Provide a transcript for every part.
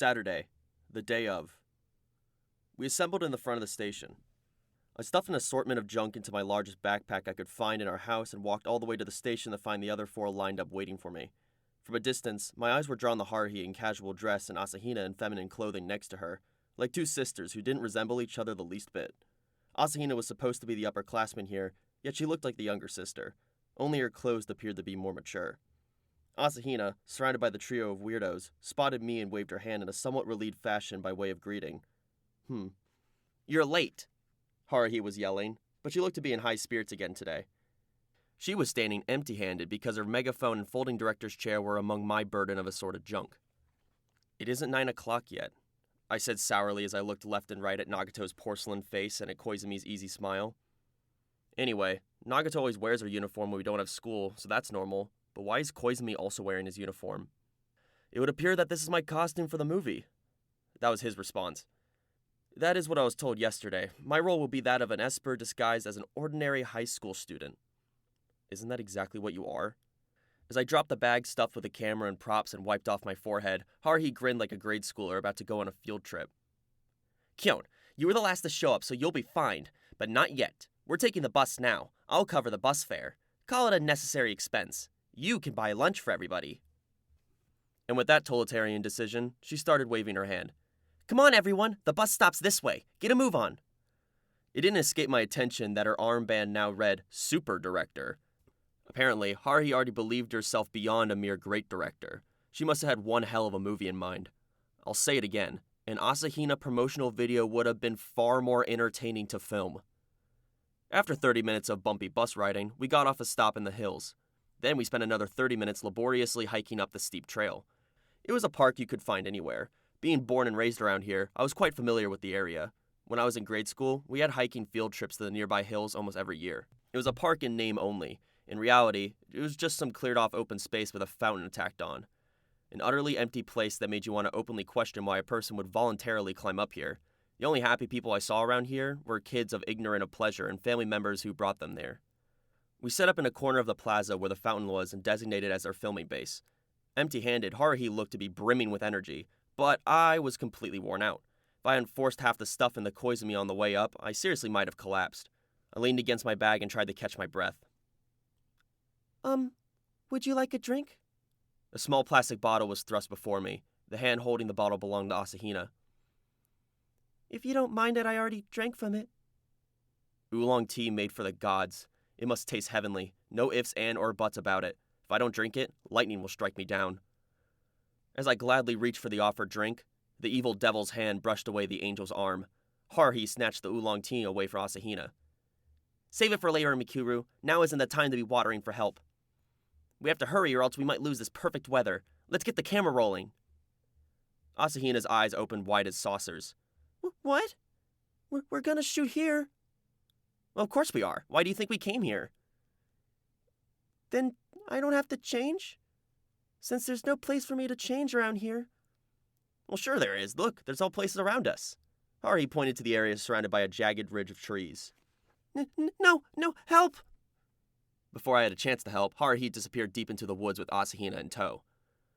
Saturday, the day of. We assembled in the front of the station. I stuffed an assortment of junk into my largest backpack I could find in our house and walked all the way to the station to find the other four lined up waiting for me. From a distance, my eyes were drawn to Haruhi in casual dress and Asahina in feminine clothing next to her, like two sisters who didn't resemble each other the least bit. Asahina was supposed to be the upperclassman here, yet she looked like the younger sister. Only her clothes appeared to be more mature. Asahina, surrounded by the trio of weirdos, spotted me and waved her hand in a somewhat relieved fashion by way of greeting. You're late, Haruhi was yelling, but she looked to be in high spirits again today. She was standing empty-handed because her megaphone and folding director's chair were among my burden of assorted junk. It isn't 9 o'clock yet, I said sourly as I looked left and right at Nagato's porcelain face and at Koizumi's easy smile. Anyway, Nagato always wears her uniform when we don't have school, so that's normal, but why is Koizumi also wearing his uniform? It would appear that this is my costume for the movie. That was his response. That is what I was told yesterday. My role will be that of an esper disguised as an ordinary high school student. Isn't that exactly what you are? As I dropped the bag stuffed with the camera and props and wiped off my forehead, Haruhi grinned like a grade schooler about to go on a field trip. Kyon, you were the last to show up, so you'll be fined, but not yet. We're taking the bus now. I'll cover the bus fare. Call it a necessary expense. You can buy lunch for everybody. And with that totalitarian decision, she started waving her hand. Come on, everyone. The bus stops this way. Get a move on. It didn't escape my attention that her armband now read Super Director. Apparently, Haruhi already believed herself beyond a mere great director. She must have had one hell of a movie in mind. I'll say it again. An Asahina promotional video would have been far more entertaining to film. After 30 minutes of bumpy bus riding, we got off a stop in the hills. Then we spent another 30 minutes laboriously hiking up the steep trail. It was a park you could find anywhere. Being born and raised around here, I was quite familiar with the area. When I was in grade school, we had hiking field trips to the nearby hills almost every year. It was a park in name only. In reality, it was just some cleared-off open space with a fountain tacked on. An utterly empty place that made you want to openly question why a person would voluntarily climb up here. The only happy people I saw around here were kids of ignorant of pleasure and family members who brought them there. We set up in a corner of the plaza where the fountain was and designated as our filming base. Empty-handed, Haruhi looked to be brimming with energy, but I was completely worn out. If I hadn't forced half the stuff in the Koizumi on the way up, I seriously might have collapsed. I leaned against my bag and tried to catch my breath. Would you like a drink? A small plastic bottle was thrust before me. The hand holding the bottle belonged to Asahina. If you don't mind it, I already drank from it. Oolong tea made for the gods. It must taste heavenly. No ifs and or buts about it. If I don't drink it, lightning will strike me down. As I gladly reached for the offered drink, the evil devil's hand brushed away the angel's arm. Haruhi snatched the oolong tea away from Asahina. Save it for later, Mikuru. Now isn't the time to be watering for help. We have to hurry or else we might lose this perfect weather. Let's get the camera rolling. Asahina's eyes opened wide as saucers. What? We're gonna shoot here. Well, of course we are. Why do you think we came here? Then I don't have to change? Since there's no place for me to change around here. Well, sure there is. Look, there's all places around us. Haruhi pointed to the area surrounded by a jagged ridge of trees. No, help! Before I had a chance to help, Haruhi disappeared deep into the woods with Asahina in tow.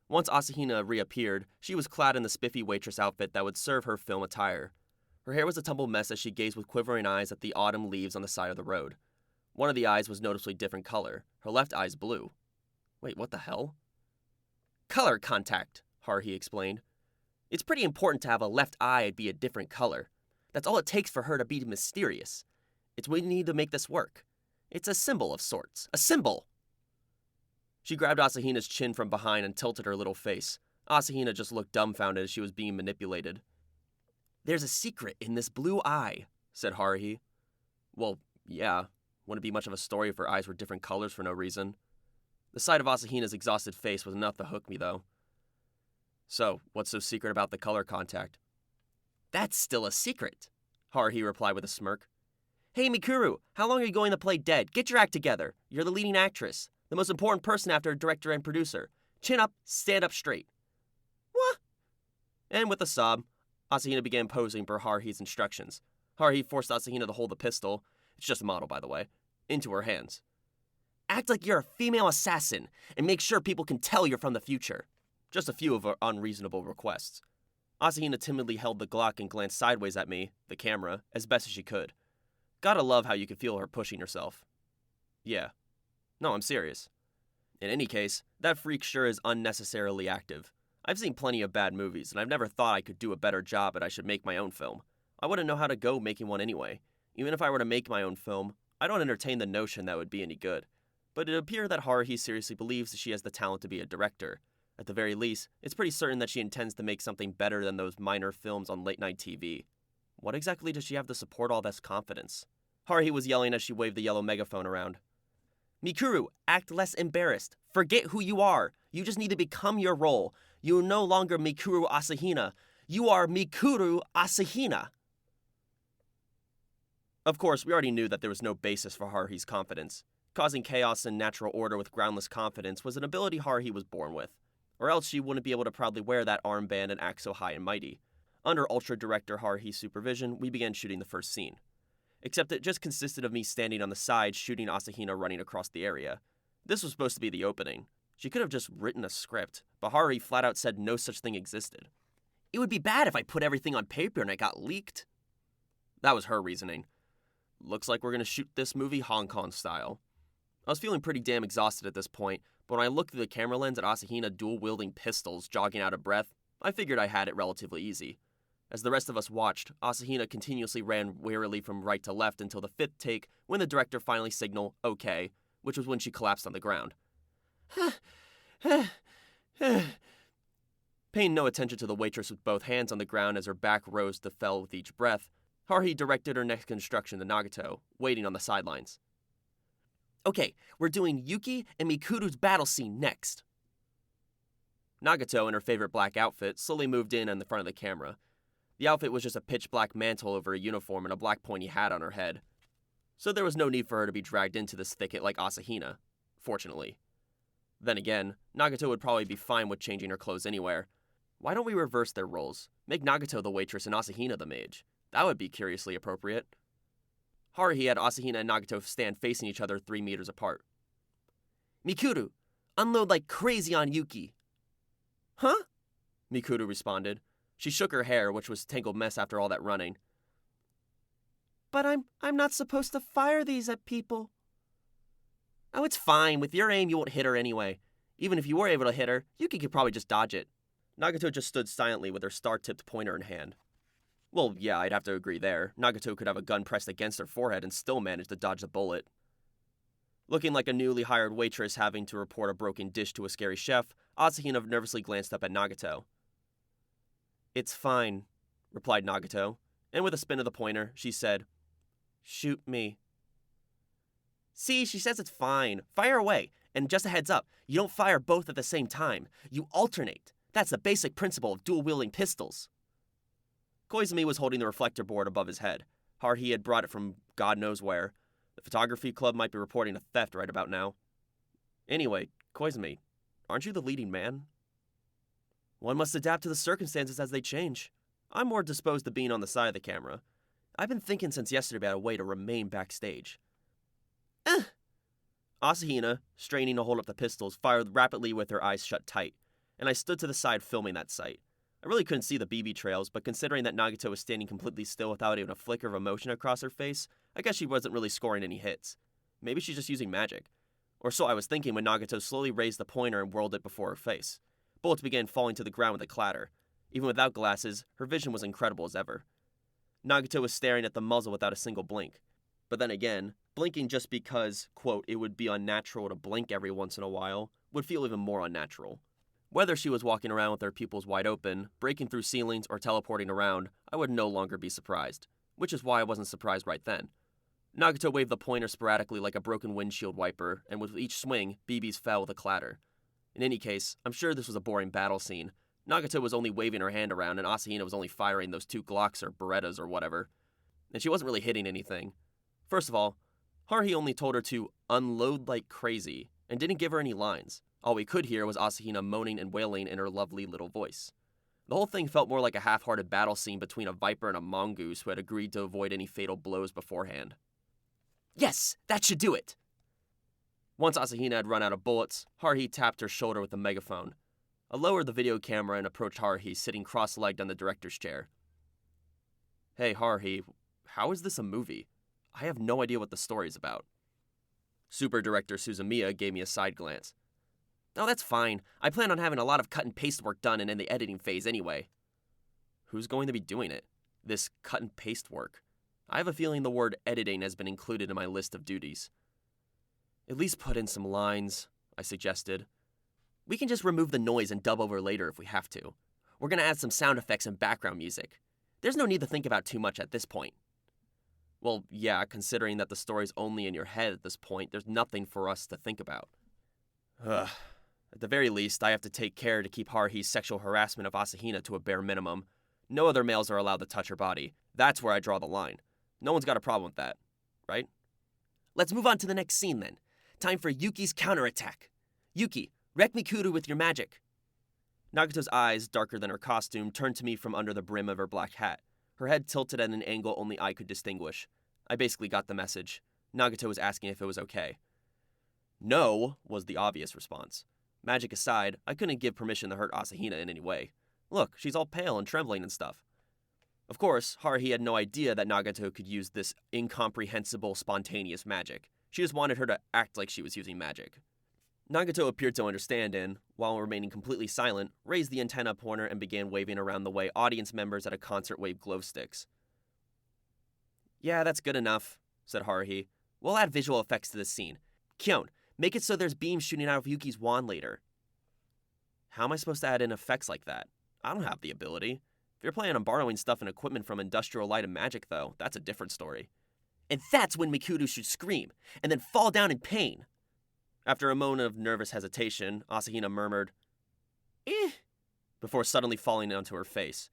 Once Asahina reappeared, she was clad in the spiffy waitress outfit that would serve her film attire. Her hair was a tumbled mess as she gazed with quivering eyes at the autumn leaves on the side of the road. One of the eyes was noticeably different color. Her left eye's blue. Wait, what the hell? Color contact, Haruhi explained. It's pretty important to have a left eye be a different color. That's all it takes for her to be mysterious. It's we need to make this work. It's a symbol of sorts. A symbol! She grabbed Asahina's chin from behind and tilted her little face. Asahina just looked dumbfounded as she was being manipulated. There's a secret in this blue eye, said Haruhi. Well, yeah. Wouldn't be much of a story if her eyes were different colors for no reason. The sight of Asahina's exhausted face was enough to hook me, though. So, what's so secret about the color contact? That's still a secret, Haruhi replied with a smirk. Hey, Mikuru, how long are you going to play dead? Get your act together. You're the leading actress. The most important person after a director and producer. Chin up, stand up straight. What? And with a sob, Asahina began posing per Haruhi's instructions. Haruhi forced Asahina to hold the pistol, it's just a model by the way, into her hands. Act like you're a female assassin, and make sure people can tell you're from the future. Just a few of her unreasonable requests. Asahina timidly held the Glock and glanced sideways at me, the camera, as best as she could. Gotta love how you could feel her pushing herself. Yeah. No, I'm serious. In any case, that freak sure is unnecessarily active. I've seen plenty of bad movies, and I've never thought I could do a better job and I should make my own film. I wouldn't know how to go making one anyway. Even if I were to make my own film, I don't entertain the notion that would be any good. But it appears that Haruhi seriously believes that she has the talent to be a director. At the very least, it's pretty certain that she intends to make something better than those minor films on late-night TV. What exactly does she have to support all this confidence? Haruhi was yelling as she waved the yellow megaphone around. Mikuru, act less embarrassed. Forget who you are. You just need to become your role. You are no longer Mikuru Asahina. You are Mikuru Asahina. Of course, we already knew that there was no basis for Haruhi's confidence. Causing chaos and natural order with groundless confidence was an ability Haruhi was born with. Or else she wouldn't be able to proudly wear that armband and act so high and mighty. Under Ultra Director Haruhi's supervision, we began shooting the first scene. Except it just consisted of me standing on the side shooting Asahina running across the area. This was supposed to be the opening. She could have just written a script, but Haruhi flat out said no such thing existed. It would be bad if I put everything on paper and it got leaked. That was her reasoning. Looks like we're going to shoot this movie Hong Kong style. I was feeling pretty damn exhausted at this point, but when I looked through the camera lens at Asahina dual-wielding pistols jogging out of breath, I figured I had it relatively easy. As the rest of us watched, Asahina continuously ran wearily from right to left until the fifth take when the director finally signaled okay, which was when she collapsed on the ground. Paying no attention to the waitress with both hands on the ground as her back rose to fell with each breath, Haruhi directed her next construction to Nagato, waiting on the sidelines. Okay, we're doing Yuki and Mikuru's battle scene next. Nagato, in her favorite black outfit, slowly moved in the front of the camera. The outfit was just a pitch black mantle over a uniform and a black pointy hat on her head. So there was no need for her to be dragged into this thicket like Asahina, fortunately. Then again, Nagato would probably be fine with changing her clothes anywhere. Why don't we reverse their roles? Make Nagato the waitress and Asahina the mage. That would be curiously appropriate. Haruhi had Asahina and Nagato stand facing each other 3 meters apart. Mikuru, unload like crazy on Yuki. Huh? Mikuru responded. She shook her hair, which was a tangled mess after all that running. But I'm not supposed to fire these at people. Oh, it's fine. With your aim, you won't hit her anyway. Even if you were able to hit her, Yuki could probably just dodge it. Nagato just stood silently with her star-tipped pointer in hand. Well, yeah, I'd have to agree there. Nagato could have a gun pressed against her forehead and still manage to dodge the bullet. Looking like a newly hired waitress having to report a broken dish to a scary chef, Asahina nervously glanced up at Nagato. It's fine, replied Nagato, and with a spin of the pointer, she said, Shoot me. See, she says it's fine. Fire away. And just a heads up, you don't fire both at the same time. You alternate. That's the basic principle of dual-wielding pistols. Koizumi was holding the reflector board above his head. Haruhi had brought it from God knows where. The photography club might be reporting a theft right about now. Anyway, Koizumi, aren't you the leading man? One must adapt to the circumstances as they change. I'm more disposed to being on the side of the camera. I've been thinking since yesterday about a way to remain backstage. Asahina, straining to hold up the pistols, fired rapidly with her eyes shut tight, and I stood to the side filming that sight. I really couldn't see the BB trails, but considering that Nagato was standing completely still without even a flicker of emotion across her face, I guess she wasn't really scoring any hits. Maybe she's just using magic. Or so I was thinking when Nagato slowly raised the pointer and whirled it before her face. Bullets began falling to the ground with a clatter. Even without glasses, her vision was incredible as ever. Nagato was staring at the muzzle without a single blink. But then again, blinking just because, quote, it would be unnatural to blink every once in a while, would feel even more unnatural. Whether she was walking around with her pupils wide open, breaking through ceilings, or teleporting around, I would no longer be surprised. Which is why I wasn't surprised right then. Nagato waved the pointer sporadically like a broken windshield wiper, and with each swing, BBs fell with a clatter. In any case, I'm sure this was a boring battle scene. Nagato was only waving her hand around, and Asahina was only firing those 2 Glocks or Berettas or whatever. And she wasn't really hitting anything. First of all, Haruhi only told her to unload like crazy, and didn't give her any lines. All we could hear was Asahina moaning and wailing in her lovely little voice. The whole thing felt more like a half-hearted battle scene between a viper and a mongoose who had agreed to avoid any fatal blows beforehand. Yes, that should do it! Once Asahina had run out of bullets, Haruhi tapped her shoulder with the megaphone. I lowered the video camera and approached Haruhi, sitting cross-legged on the director's chair. Hey, Haruhi, how is this a movie? I have no idea what the story's about. Super Director Suzumiya gave me a side glance. Oh, that's fine. I plan on having a lot of cut and paste work done and in the editing phase anyway. Who's going to be doing it? This cut and paste work? I have a feeling the word editing has been included in my list of duties. At least put in some lines, I suggested. We can just remove the noise and dub over later if we have to. We're going to add some sound effects and background music. There's no need to think about too much at this point. Well, yeah, considering that the story's only in your head at this point, there's nothing for us to think about. Ugh. At the very least, I have to take care to keep Haruhi's sexual harassment of Asahina to a bare minimum. No other males are allowed to touch her body. That's where I draw the line. No one's got a problem with that, right? Let's move on to the next scene then. Time for Yuki's counterattack. Yuki, wreck Mikuru with your magic. Nagato's eyes, darker than her costume, turned to me from under the brim of her black hat. Her head tilted at an angle only I could distinguish. I basically got the message. Nagato was asking if it was okay. No, was the obvious response. Magic aside, I couldn't give permission to hurt Asahina in any way. Look, she's all pale and trembling and stuff. Of course, Haruhi had no idea that Nagato could use this incomprehensible, spontaneous magic. She just wanted her to act like she was using magic. Nagato appeared to understand and, while remaining completely silent, raised the antenna pointer and began waving around the way audience members at a concert wave glow sticks. Yeah, that's good enough, said Haruhi. We'll add visual effects to this scene. Kyon, make it so there's beams shooting out of Yuki's wand later. How am I supposed to add in effects like that? I don't have the ability. If you're planning on borrowing stuff and equipment from Industrial Light and Magic, though, that's a different story. And that's when Mikuru should scream, and then fall down in pain. After a moment of nervous hesitation, Asahina murmured, before suddenly falling onto her face.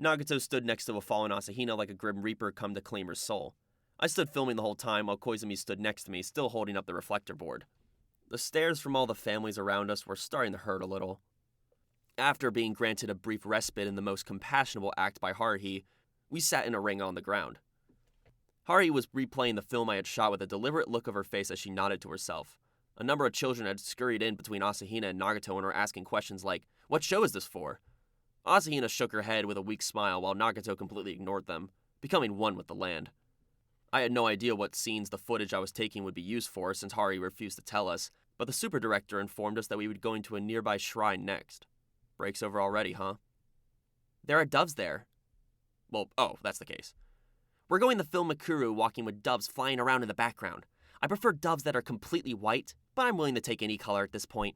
Nagato stood next to a fallen Asahina like a grim reaper come to claim her soul. I stood filming the whole time while Koizumi stood next to me, still holding up the reflector board. The stares from all the families around us were starting to hurt a little. After being granted a brief respite in the most compassionable act by Haruhi, we sat in a ring on the ground. Haruhi was replaying the film I had shot with a deliberate look of her face as she nodded to herself. A number of children had scurried in between Asahina and Nagato and were asking questions like, "What show is this for?" Asahina shook her head with a weak smile while Nagato completely ignored them, becoming one with the land. I had no idea what scenes the footage I was taking would be used for since Haruhi refused to tell us, but the super director informed us that we would go into a nearby shrine next. Break's over already, huh? There are doves there. Well, that's the case. We're going to film Mikuru walking with doves flying around in the background. I prefer doves that are completely white, but I'm willing to take any color at this point.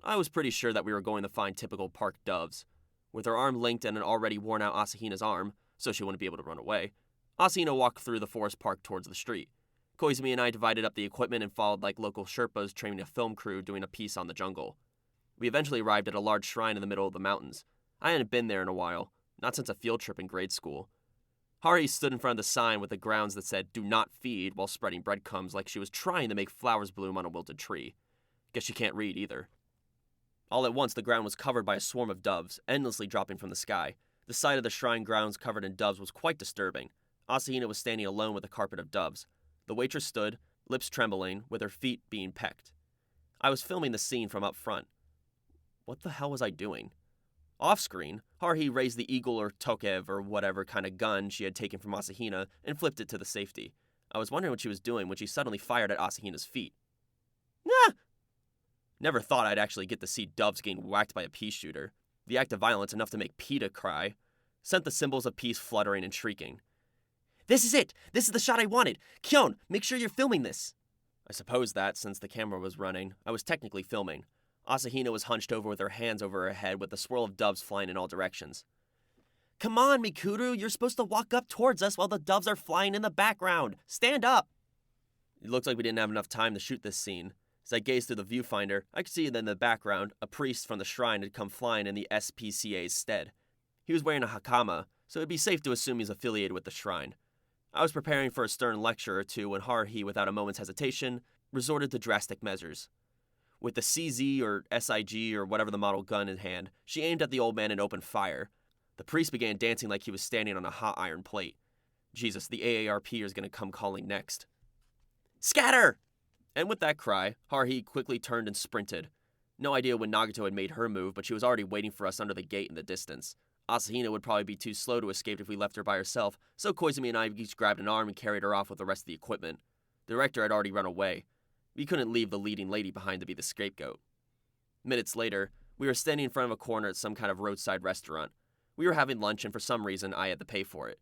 I was pretty sure that we were going to find typical park doves. With her arm linked and an already worn-out Asahina's arm, so she wouldn't be able to run away, Asahina walked through the forest park towards the street. Koizumi and I divided up the equipment and followed like local Sherpas training a film crew doing a piece on the jungle. We eventually arrived at a large shrine in the middle of the mountains. I hadn't been there in a while, not since a field trip in grade school. Haruhi stood in front of the sign with the grounds that said, "Do not feed," while spreading breadcrumbs like she was trying to make flowers bloom on a wilted tree. Guess she can't read either. All at once, the ground was covered by a swarm of doves, endlessly dropping from the sky. The sight of the shrine grounds covered in doves was quite disturbing. Asahina was standing alone with a carpet of doves. The waitress stood, lips trembling, with her feet being pecked. I was filming the scene from up front. What the hell was I doing? Off-screen, Haruhi raised the eagle or tokev or whatever kind of gun she had taken from Asahina and flipped it to the safety. I was wondering what she was doing when she suddenly fired at Asahina's feet. Ah! Never thought I'd actually get to see doves getting whacked by a pea shooter. The act of violence enough to make PETA cry sent the symbols of peace fluttering and shrieking. This is it! This is the shot I wanted! Kyon, make sure you're filming this! I suppose that, since the camera was running, I was technically filming. Asahina was hunched over with her hands over her head with a swirl of doves flying in all directions. Come on, Mikuru, you're supposed to walk up towards us while the doves are flying in the background. Stand up! It looked like we didn't have enough time to shoot this scene. As I gazed through the viewfinder, I could see that in the background, a priest from the shrine had come flying in the SPCA's stead. He was wearing a hakama, so it'd be safe to assume he's affiliated with the shrine. I was preparing for a stern lecture or two when Haruhi, without a moment's hesitation, resorted to drastic measures. With the CZ or SIG or whatever the model gun in hand, she aimed at the old man and opened fire. The priest began dancing like he was standing on a hot iron plate. Jesus, the AARP is going to come calling next. Scatter! And with that cry, Haruhi quickly turned and sprinted. No idea when Nagato had made her move, but she was already waiting for us under the gate in the distance. Asahina would probably be too slow to escape if we left her by herself, so Koizumi and I each grabbed an arm and carried her off with the rest of the equipment. The director had already run away. We couldn't leave the leading lady behind to be the scapegoat. Minutes later, we were standing in front of a corner at some kind of roadside restaurant. We were having lunch, and for some reason, I had to pay for it.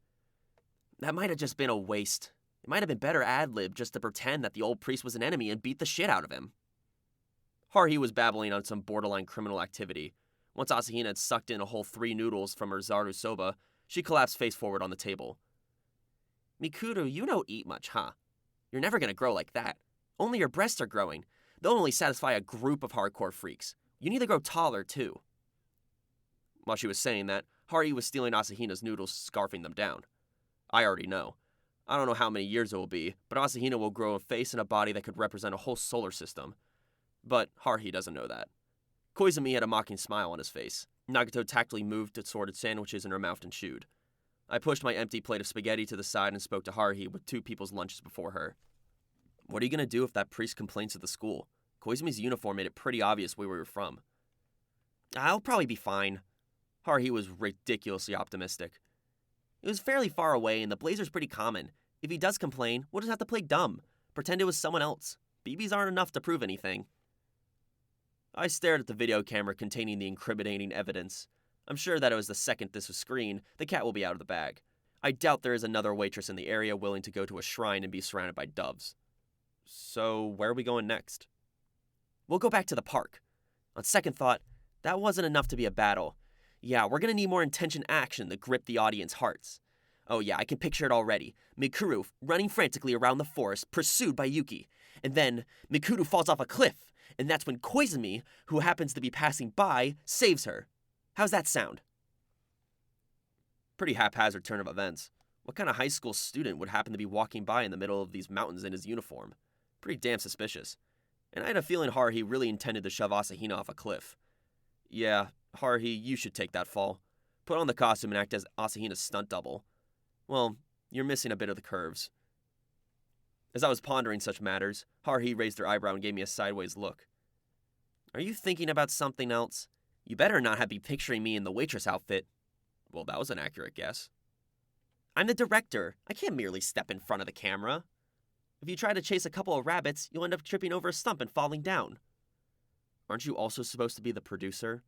That might have just been a waste. It might have been better ad-lib just to pretend that the old priest was an enemy and beat the shit out of him. Haruhi was babbling on some borderline criminal activity. Once Asahina had sucked in a whole 3 noodles from her zaru soba, she collapsed face forward on the table. Mikuru, you don't eat much, huh? You're never gonna grow like that. Only your breasts are growing. They'll only satisfy a group of hardcore freaks. You need to grow taller, too. While she was saying that, Haruhi was stealing Asahina's noodles, scarfing them down. I already know. I don't know how many years it will be, but Asahina will grow a face and a body that could represent a whole solar system. But Haruhi doesn't know that. Koizumi had a mocking smile on his face. Nagato tactfully moved assorted sandwiches in her mouth and chewed. I pushed my empty plate of spaghetti to the side and spoke to Haruhi with 2 people's lunches before her. What are you going to do if that priest complains to the school? Koizumi's uniform made it pretty obvious where we were from. I'll probably be fine. Haruhi was ridiculously optimistic. It was fairly far away and the blazer's pretty common. If he does complain, we'll just have to play dumb. Pretend it was someone else. BBs aren't enough to prove anything. I stared at the video camera containing the incriminating evidence. I'm sure that it was the second this was screened, the cat will be out of the bag. I doubt there is another waitress in the area willing to go to a shrine and be surrounded by doves. So, where are we going next? We'll go back to the park. On second thought, that wasn't enough to be a battle. Yeah, we're gonna need more intention action to grip the audience hearts. Oh yeah, I can picture it already. Mikuru running frantically around the forest, pursued by Yuki. And then, Mikuru falls off a cliff, and that's when Koizumi, who happens to be passing by, saves her. How's that sound? Pretty haphazard turn of events. What kind of high school student would happen to be walking by in the middle of these mountains in his uniform? Pretty damn suspicious. And I had a feeling Haruhi really intended to shove Asahina off a cliff. Yeah, Haruhi, you should take that fall. Put on the costume and act as Asahina's stunt double. Well, you're missing a bit of the curves. As I was pondering such matters, Haruhi raised her eyebrow and gave me a sideways look. Are you thinking about something else? You better not have been picturing me in the waitress outfit. Well, that was an accurate guess. I'm the director. I can't merely step in front of the camera. If you try to chase a couple of rabbits, you'll end up tripping over a stump and falling down. Aren't you also supposed to be the producer?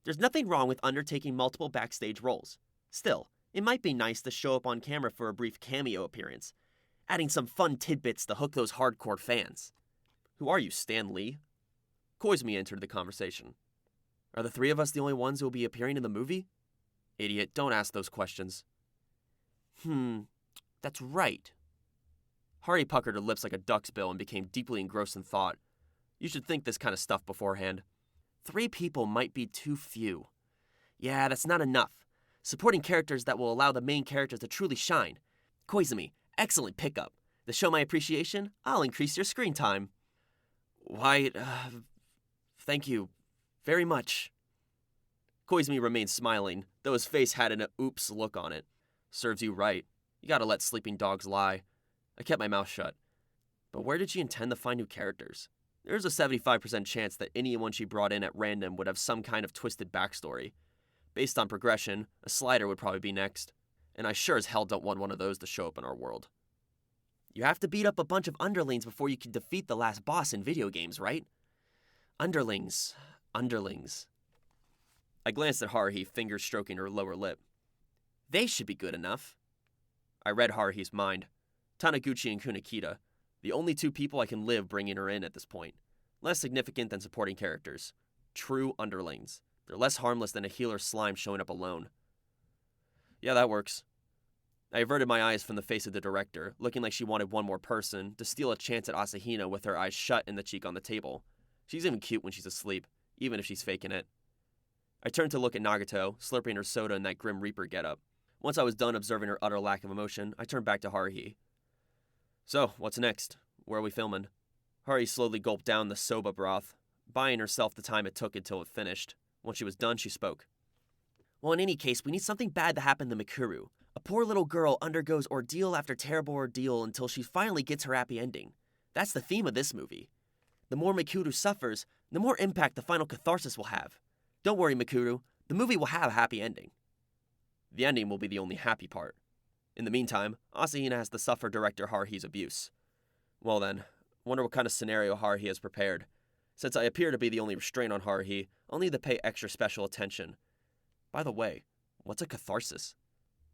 There's nothing wrong with undertaking multiple backstage roles. Still, it might be nice to show up on camera for a brief cameo appearance, adding some fun tidbits to hook those hardcore fans. Who are you, Stan Lee? Koizumi entered the conversation. Are the 3 of us the only ones who will be appearing in the movie? Idiot, don't ask those questions. That's right. Haruhi puckered her lips like a duck's bill and became deeply engrossed in thought. You should think this kind of stuff beforehand. 3 people might be too few. Yeah, that's not enough. Supporting characters that will allow the main characters to truly shine. Koizumi, excellent pickup. To show my appreciation, I'll increase your screen time. Why, thank you very much. Koizumi remained smiling, though his face had an oops look on it. Serves you right. You gotta let sleeping dogs lie. I kept my mouth shut. But where did she intend to find new characters? There's a 75% chance that anyone she brought in at random would have some kind of twisted backstory. Based on progression, a slider would probably be next. And I sure as hell don't want one of those to show up in our world. You have to beat up a bunch of underlings before you can defeat the last boss in video games, right? Underlings. I glanced at Haruhi, fingers stroking her lower lip. They should be good enough. I read Haruhi's mind. Taniguchi and Kunikita, the only 2 people I can live bringing her in at this point. Less significant than supporting characters. True underlings. They're less harmless than a healer slime showing up alone. Yeah, that works. I averted my eyes from the face of the director, looking like she wanted one more person to steal a chance at Asahina with her eyes shut and the cheek on the table. She's even cute when she's asleep, even if she's faking it. I turned to look at Nagato, slurping her soda in that Grim Reaper getup. Once I was done observing her utter lack of emotion, I turned back to Haruhi. So, what's next? Where are we filming? Haruhi slowly gulped down the soba broth, buying herself the time it took until it finished. When she was done, she spoke. Well, in any case, we need something bad to happen to Mikuru. A poor little girl undergoes ordeal after terrible ordeal until she finally gets her happy ending. That's the theme of this movie. The more Mikuru suffers, the more impact the final catharsis will have. Don't worry, Mikuru, the movie will have a happy ending. The ending will be the only happy part. In the meantime, Asahina has to suffer director Haruhi's abuse. Well then, wonder what kind of scenario Haruhi has prepared. Since I appear to be the only restraint on Haruhi, I'll need to pay extra special attention. By the way, what's a catharsis?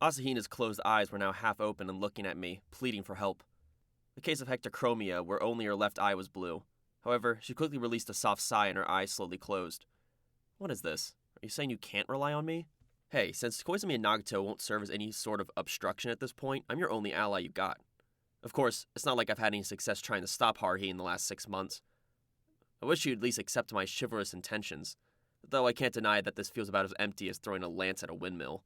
Asahina's closed eyes were now half open and looking at me, pleading for help. The case of hectochromia, where only her left eye was blue. However, she quickly released a soft sigh and her eyes slowly closed. What is this? Are you saying you can't rely on me? Hey, since Koizumi and Nagato won't serve as any sort of obstruction at this point, I'm your only ally you got. Of course, it's not like I've had any success trying to stop Haruhi in the last 6 months. I wish you'd at least accept my chivalrous intentions, though I can't deny that this feels about as empty as throwing a lance at a windmill.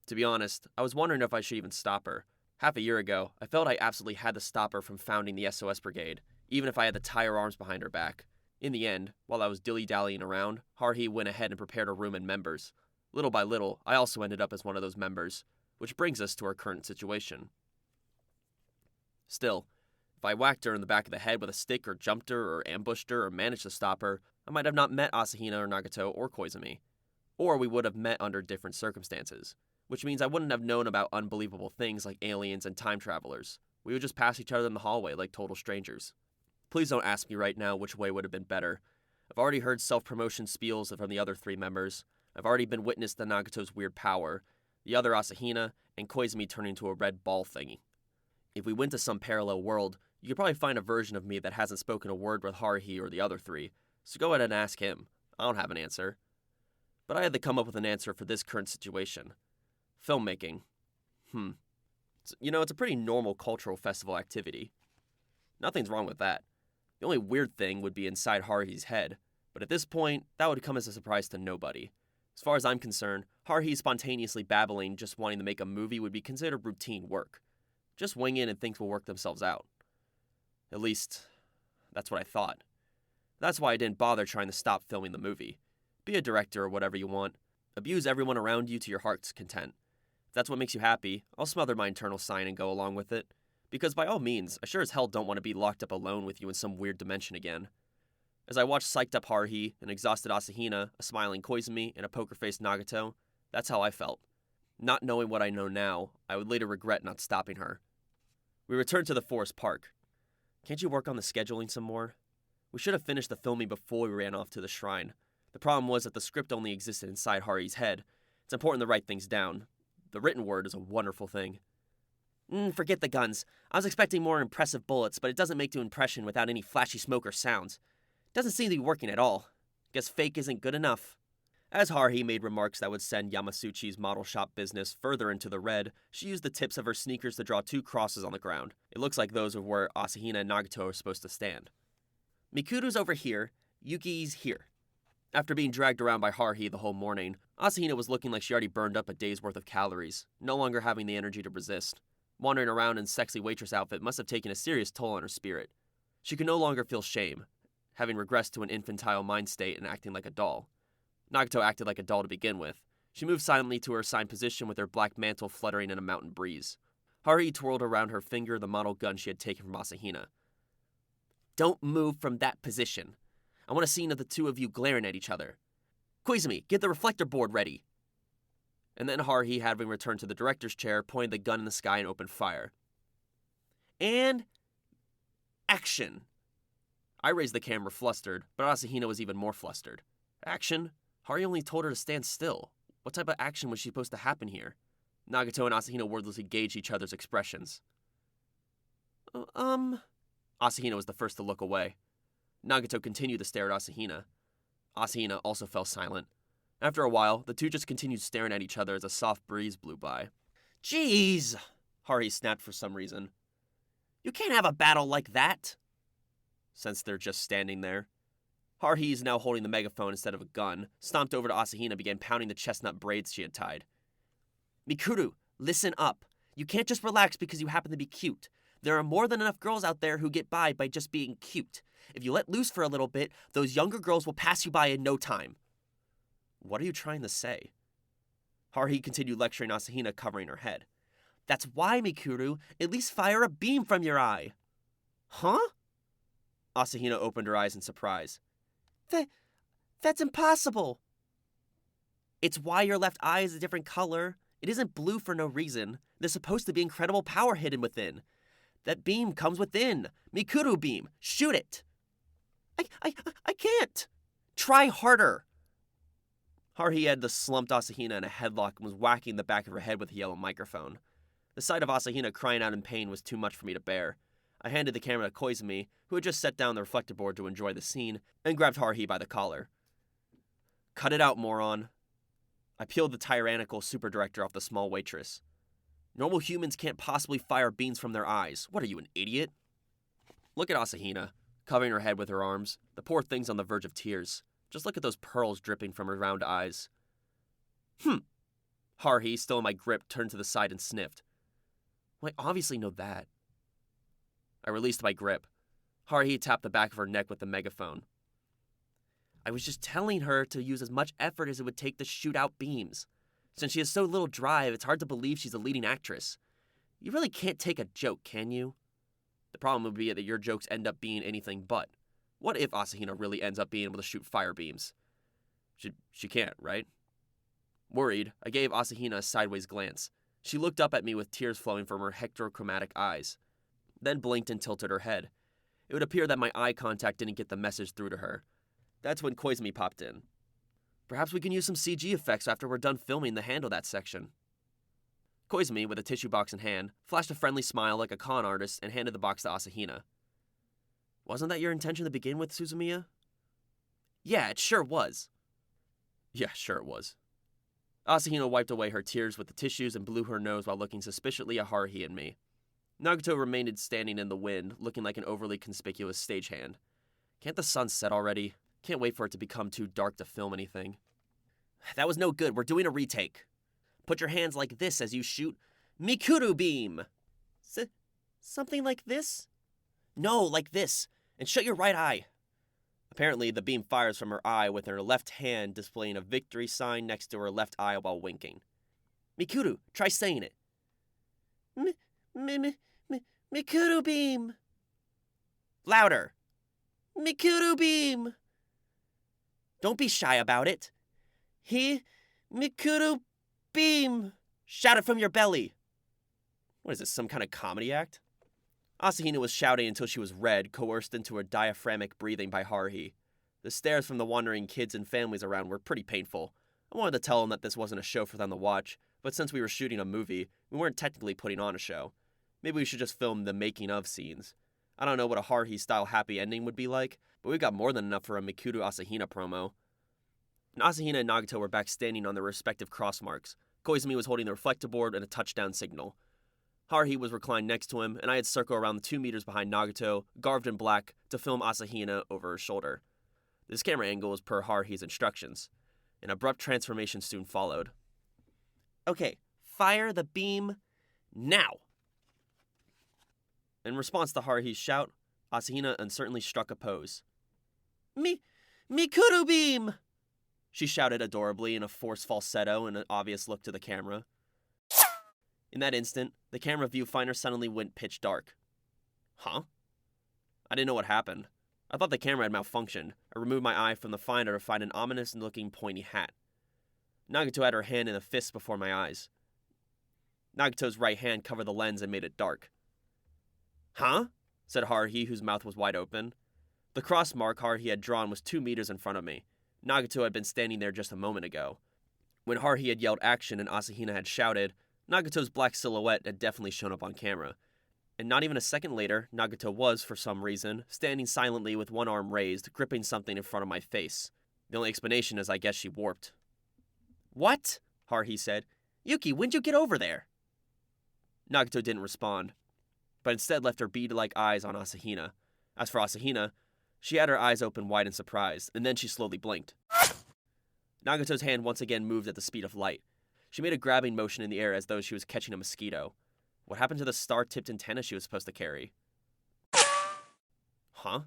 To be honest, I was wondering if I should even stop her. Half a year ago, I felt I absolutely had to stop her from founding the SOS Brigade, even if I had to tie her arms behind her back. In the end, while I was dilly-dallying around, Haruhi went ahead and prepared a room and members. Little by little, I also ended up as one of those members, which brings us to our current situation. Still, if I whacked her in the back of the head with a stick or jumped her or ambushed her or managed to stop her, I might have not met Asahina or Nagato or Koizumi. Or we would have met under different circumstances, which means I wouldn't have known about unbelievable things like aliens and time travelers. We would just pass each other in the hallway like total strangers. Please don't ask me right now which way would have been better. I've already heard self-promotion spiels from the other 3 members. I've already been witness to Nagato's weird power, the other Asahina, and Koizumi turning into a red ball thingy. If we went to some parallel world, you could probably find a version of me that hasn't spoken a word with Haruhi or the other 3, so go ahead and ask him. I don't have an answer. But I had to come up with an answer for this current situation. Filmmaking. It's a pretty normal cultural festival activity. Nothing's wrong with that. The only weird thing would be inside Haruhi's head, but at this point, that would come as a surprise to nobody. As far as I'm concerned, Haruhi spontaneously babbling just wanting to make a movie would be considered routine work. Just wing it and things will work themselves out. At least, that's what I thought. That's why I didn't bother trying to stop filming the movie. Be a director or whatever you want. Abuse everyone around you to your heart's content. If that's what makes you happy, I'll smother my internal sign and go along with it. Because by all means, I sure as hell don't want to be locked up alone with you in some weird dimension again. As I watched psyched up Haruhi, an exhausted Asahina, a smiling Koizumi, and a poker-faced Nagato, that's how I felt. Not knowing what I know now, I would later regret not stopping her. We returned to the forest park. Can't you work on the scheduling some more? We should have finished the filming before we ran off to the shrine. The problem was that the script only existed inside Haruhi's head. It's important to write things down. The written word is a wonderful thing. Forget the guns. I was expecting more impressive bullets, but it doesn't make the impression without any flashy smoke or sounds. Doesn't seem to be working at all. Guess fake isn't good enough. As Haruhi made remarks that would send Yamasuchi's model shop business further into the red, she used the tips of her sneakers to draw 2 crosses on the ground. It looks like those are where Asahina and Nagato are supposed to stand. Mikuru's over here, Yuki's here. After being dragged around by Haruhi the whole morning, Asahina was looking like she already burned up a day's worth of calories, no longer having the energy to resist. Wandering around in sexy waitress outfit must have taken a serious toll on her spirit. She could no longer feel shame, having regressed to an infantile mind state and acting like a doll. Nagato acted like a doll to begin with. She moved silently to her assigned position with her black mantle fluttering in a mountain breeze. Haruhi twirled around her finger the model gun she had taken from Asahina. Don't move from that position. I want a scene of the 2 of you glaring at each other. Koizumi, get the reflector board ready. And then Haruhi, having returned to the director's chair, pointed the gun in the sky and opened fire. And action. I raised the camera flustered, but Asahina was even more flustered. Action? Haruhi only told her to stand still. What type of action was supposed to happen here? Nagato and Asahina wordlessly gauged each other's expressions. Asahina was the first to look away. Nagato continued to stare at Asahina. Asahina also fell silent. After a while, the 2 just continued staring at each other as a soft breeze blew by. Jeez! Haruhi snapped for some reason. You can't have a battle like that! Since they're just standing there. Haruhi is now holding the megaphone instead of a gun, stomped over to Asahina and began pounding the chestnut braids she had tied. Mikuru, listen up. You can't just relax because you happen to be cute. There are more than enough girls out there who get by just being cute. If you let loose for a little bit, those younger girls will pass you by in no time. What are you trying to say? Haruhi continued lecturing Asahina, covering her head. That's why, Mikuru, at least fire a beam from your eye. Huh? Asahina opened her eyes in surprise. That's impossible. It's why your left eye is a different color. It isn't blue for no reason. There's supposed to be incredible power hidden within. That beam comes within. Mikuru beam. Shoot it. I can't. Try harder. Haruhi had the slumped Asahina in a headlock and was whacking the back of her head with a yellow microphone. The sight of Asahina crying out in pain was too much for me to bear. I handed the camera to Koizumi, who had just set down the reflector board to enjoy the scene, and grabbed Haruhi by the collar. Cut it out, moron. I peeled the tyrannical super director off the small waitress. Normal humans can't possibly fire beams from their eyes. What are you, an idiot? Look at Asahina, covering her head with her arms. The poor thing's on the verge of tears. Just look at those pearls dripping from her round eyes. Haruhi, still in my grip, turned to the side and sniffed. Well, I obviously know that. I released my grip. Haruhi tapped the back of her neck with the megaphone. I was just telling her to use as much effort as it would take to shoot out beams. Since she has so little drive, it's hard to believe she's a leading actress. You really can't take a joke, can you? The problem would be that your jokes end up being anything but. What if Asahina really ends up being able to shoot fire beams? She can't, right? Worried, I gave Asahina a sideways glance. She looked up at me with tears flowing from her hectochromatic eyes, then blinked and tilted her head. It would appear that my eye contact didn't get the message through to her. That's when Koizumi popped in. Perhaps we can use some CG effects after we're done filming to handle that section. Koizumi, with a tissue box in hand, flashed a friendly smile like a con artist and handed the box to Asahina. Wasn't that your intention to begin with, Suzumiya? Yeah, it sure was. Yeah, sure it was. Asahina wiped away her tears with the tissues and blew her nose while looking suspiciously at Haruhi and me. Nagato remained standing in the wind, looking like an overly conspicuous stagehand. Can't the sun set already? Can't wait for it to become too dark to film anything. That was no good. We're doing a retake. Put your hands like this as you shoot. Mikuru beam! Something like this? No, like this. And shut your right eye. Apparently, the beam fires from her eye with her left hand displaying a victory sign next to her left eye while winking. Mikuru, try saying it. Mikuru beam! Louder! Mikuru beam! Don't be shy about it. Mikuru beam! Shout it from your belly. What is this, some kind of comedy act? Asahina was shouting until she was red, coerced into her diaphragmic breathing by Haruhi. The stares from the wandering kids and families around were pretty painful. I wanted to tell them that this wasn't a show for them to watch, but since we were shooting a movie, we weren't technically putting on a show. Maybe we should just film the making of scenes. I don't know what a Haruhi-style happy ending would be like, but we've got more than enough for a Mikuru Asahina promo. And Asahina and Nagato were back standing on their respective cross marks. Koizumi was holding the reflector board and a touchdown signal. Haruhi was reclined next to him, and I had circled around the 2 meters behind Nagato, garbed in black, to film Asahina over her shoulder. This camera angle was per Haruhi's instructions. An abrupt transformation soon followed. Okay, fire the beam now! In response to Haruhi's shout, Asahina uncertainly struck a pose. Mikuru beam! She shouted adorably in a forced falsetto and an obvious look to the camera. In that instant, the camera viewfinder suddenly went pitch dark. Huh? I didn't know what happened. I thought the camera had malfunctioned. I removed my eye from the finder to find an ominous-looking pointy hat. Nagato had her hand in a fist before my eyes. Nagato's right hand covered the lens and made it dark. Huh? Said Haruhi, whose mouth was wide open. The cross mark Haruhi had drawn was 2 meters in front of me. Nagato had been standing there just a moment ago. When Haruhi had yelled action and Asahina had shouted, Nagato's black silhouette had definitely shown up on camera. And not even a second later, Nagato was, for some reason, standing silently with one arm raised, gripping something in front of my face. The only explanation is I guess she warped. What? Haruhi said. Yuki, when'd you get over there? Nagato didn't respond, but instead left her bead-like eyes on Asahina. As for Asahina, she had her eyes open wide in surprise, and then she slowly blinked. Nagato's hand once again moved at the speed of light. She made a grabbing motion in the air as though she was catching a mosquito. What happened to the star-tipped antenna she was supposed to carry? Huh?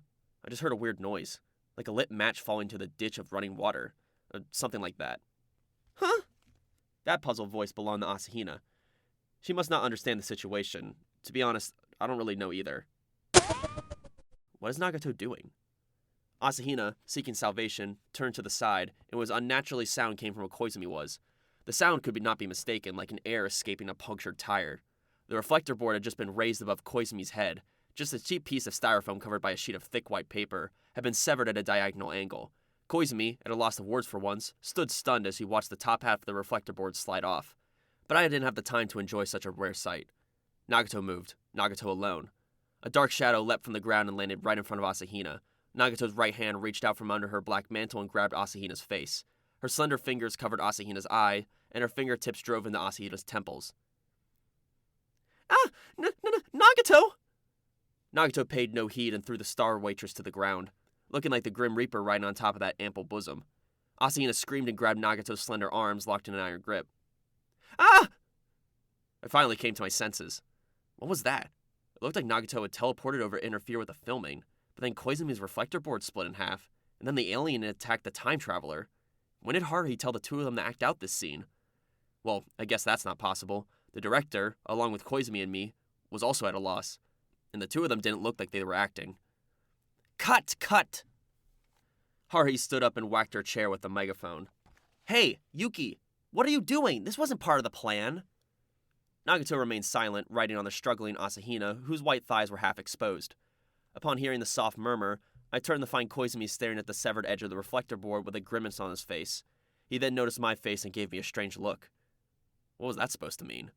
I just heard a weird noise, like a lit match falling to the ditch of running water, or something like that. Huh? That puzzled voice belonged to Asahina. She must not understand the situation. To be honest, I don't really know either. What is Nagato doing? Asahina, seeking salvation, turned to the side, and what unnaturally sound came from where Koizumi was. The sound could not be mistaken, like an air escaping a punctured tire. The reflector board had just been raised above Koizumi's head. Just a cheap piece of styrofoam covered by a sheet of thick white paper had been severed at a diagonal angle. Koizumi, at a loss of words for once, stood stunned as he watched the top half of the reflector board slide off. But I didn't have the time to enjoy such a rare sight. Nagato moved, Nagato alone. A dark shadow leapt from the ground and landed right in front of Asahina. Nagato's right hand reached out from under her black mantle and grabbed Asahina's face. Her slender fingers covered Asahina's eye, and her fingertips drove into Asahina's temples. "Ah! Nagato!" Nagato paid no heed and threw the star waitress to the ground, looking like the Grim Reaper riding on top of that ample bosom. Asahina screamed and grabbed Nagato's slender arms locked in an iron grip. "Ah!" I finally came to my senses. What was that? It looked like Nagato had teleported over to interfere with the filming, but then Koizumi's reflector board split in half, and then the alien attacked the time traveler. When did Haruhi tell the two of them to act out this scene? Well, I guess that's not possible. The director, along with Koizumi and me, was also at a loss, and the two of them didn't look like they were acting. Cut! Haruhi stood up and whacked her chair with the megaphone. "Hey, Yuki, what are you doing? This wasn't part of the plan." Nagato remained silent, riding on the struggling Asahina, whose white thighs were half exposed. Upon hearing the soft murmur, I turned to find Koizumi staring at the severed edge of the reflector board with a grimace on his face. He then noticed my face and gave me a strange look. What was that supposed to mean?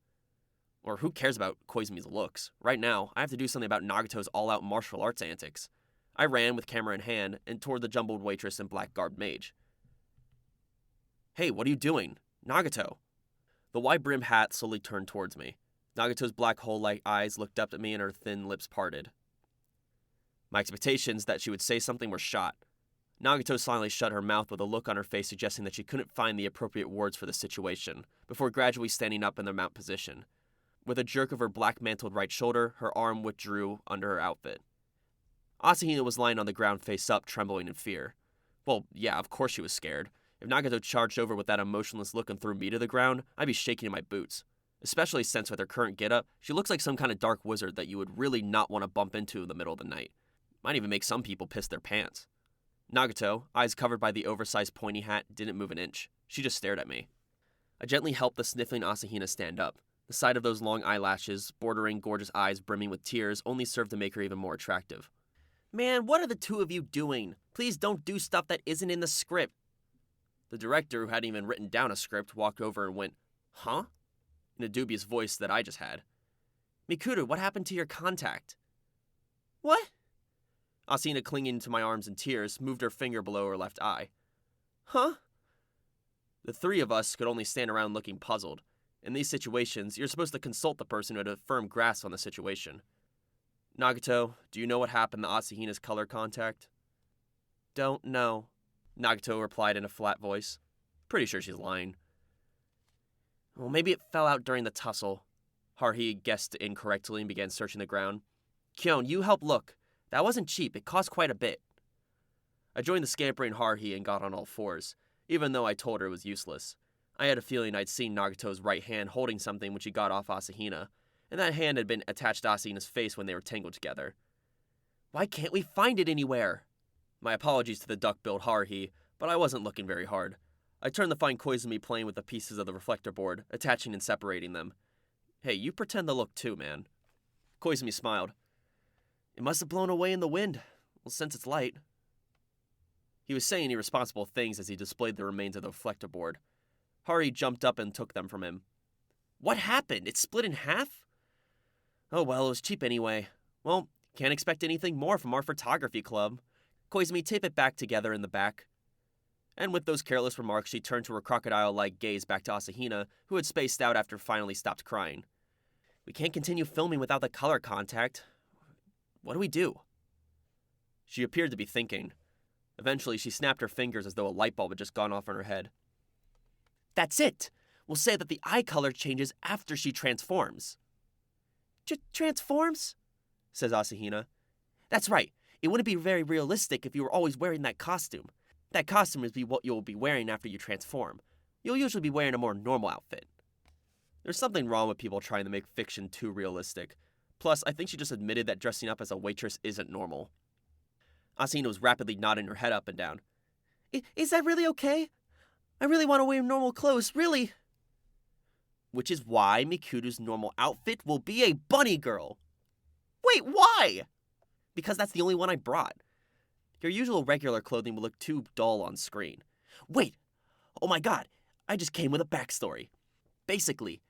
Or who cares about Koizumi's looks? Right now, I have to do something about Nagato's all-out martial arts antics. I ran, with camera in hand, and toward the jumbled waitress and black-garbed mage. "Hey, what are you doing? Nagato!" The wide-brimmed hat slowly turned towards me. Nagato's black hole-like eyes looked up at me and her thin lips parted. My expectations that she would say something were shot. Nagato silently shut her mouth with a look on her face suggesting that she couldn't find the appropriate words for the situation, before gradually standing up in the mount position. With a jerk of her black-mantled right shoulder, her arm withdrew under her outfit. Asahina was lying on the ground face up, trembling in fear. Well, yeah, of course she was scared. If Nagato charged over with that emotionless look and threw me to the ground, I'd be shaking in my boots. Especially since with her current getup, she looks like some kind of dark wizard that you would really not want to bump into in the middle of the night. Might even make some people piss their pants. Nagato, eyes covered by the oversized pointy hat, didn't move an inch. She just stared at me. I gently helped the sniffling Asahina stand up. The sight of those long eyelashes, bordering gorgeous eyes brimming with tears, only served to make her even more attractive. "Man, what are the two of you doing? Please don't do stuff that isn't in the script." The director, who hadn't even written down a script, walked over and went, "Huh?" in a dubious voice that I just had. "Mikuru, what happened to your contact?" "What?" Asahina, clinging to my arms in tears, moved her finger below her left eye. "Huh?" The three of us could only stand around looking puzzled. In these situations, you're supposed to consult the person who had a firm grasp on the situation. "Nagato, do you know what happened to Asahina's color contact?" "Don't know," Nagato replied in a flat voice. Pretty sure she's lying. "Well, maybe it fell out during the tussle." Haruhi guessed incorrectly and began searching the ground. "Kyon, you help look. That wasn't cheap. It cost quite a bit." I joined the scampering Haruhi and got on all fours, even though I told her it was useless. I had a feeling I'd seen Nagato's right hand holding something when she got off Asahina, and that hand had been attached to Asahina's face when they were tangled together. "Why can't we find it anywhere?" My apologies to the duck-billed Haruhi, but I wasn't looking very hard. I turned to find Koizumi playing with the pieces of the reflector board, attaching and separating them. "Hey, you pretend to look too, man." Koizumi smiled. "It must have blown away in the wind. Well, since it's light." He was saying irresponsible things as he displayed the remains of the reflector board. Haruhi jumped up and took them from him. "What happened? It split in half?" "Oh well, it was cheap anyway. Well, can't expect anything more from our photography club. Koizumi, tape it back together in the back." And with those careless remarks, she turned to her crocodile-like gaze back to Asahina, who had spaced out after finally stopped crying. "We can't continue filming without the color contact. What do we do?" She appeared to be thinking. Eventually, she snapped her fingers as though a light bulb had just gone off in her head. "That's it! We'll say that the eye color changes after she transforms." "Transforms?" says Asahina. "That's right. It wouldn't be very realistic if you were always wearing that costume. That costume is what you'll be wearing after you transform. You'll usually be wearing a more normal outfit." There's something wrong with people trying to make fiction too realistic. Plus, I think she just admitted that dressing up as a waitress isn't normal. Asahina was rapidly nodding her head up and down. Is that really okay? I really want to wear normal clothes, really. Which is why Mikuru's normal outfit will be a bunny girl. Wait, why? Because that's the only one I brought. Your usual regular clothing will look too dull on screen. Wait! Oh my god, I just came with a backstory. Basically,